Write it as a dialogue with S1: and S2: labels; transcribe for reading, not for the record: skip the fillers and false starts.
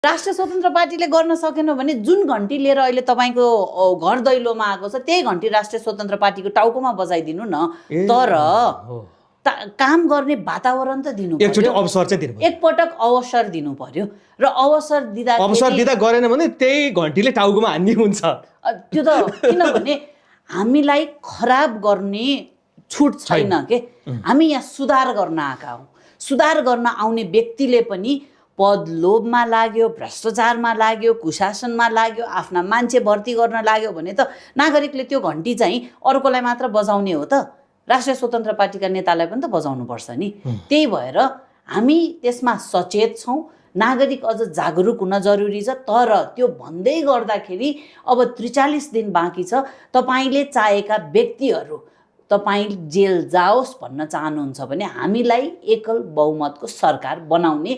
S1: राष्ट्रिय स्वतन्त्र पार्टीले गर्न सकेन भने जुन घन्टी लिएर अहिले तपाईँको घर दैलोमा आएको छ त्यही घन्टी राष्ट्रिय स्वतन्त्र पार्टीको टाउकोमा बजाइदिनु न। तर काम गर्ने वातावरण त दिनु पर्यो,
S2: एकचोटि अवसर चाहिँ दिनु पर्यो,
S1: एकपटक अवसर दिनु पर्यो। र अवसर
S2: दिँदा गरेन भने त्यही घन्टीले टाउकोमा हान्ने हुन्छ।
S1: त्यो त किनभने हामीलाई खराब गर्ने छुट छैन के, हामी यहाँ सुधार गर्न आएका हौँ। सुधार गर्न आउने व्यक्तिले पनि पद लोभमा लाग्यो, भ्रष्टाचारमा लाग्यो, कुशासनमा लाग्यो, आफ्ना मान्छे भर्ती गर्न लाग्यो भने त नागरिकले त्यो घन्टी चाहिँ अर्कोलाई मात्र बजाउने हो त, राष्ट्रिय स्वतन्त्र पार्टीका नेतालाई पनि त बजाउनु पर्छ नि। त्यही भएर हामी त्यसमा सचेत छौँ, नागरिक अझ जागरुक हुन जरुरी छ। तर त्यो भन्दै गर्दाखेरि अब 43 दिन बाँकी छ। तपाईँले चाहेका व्यक्तिहरू तपाईँ जेल जाओस् भन्न चाहनुहुन्छ भने हामीलाई एकल बहुमतको सरकार बनाउने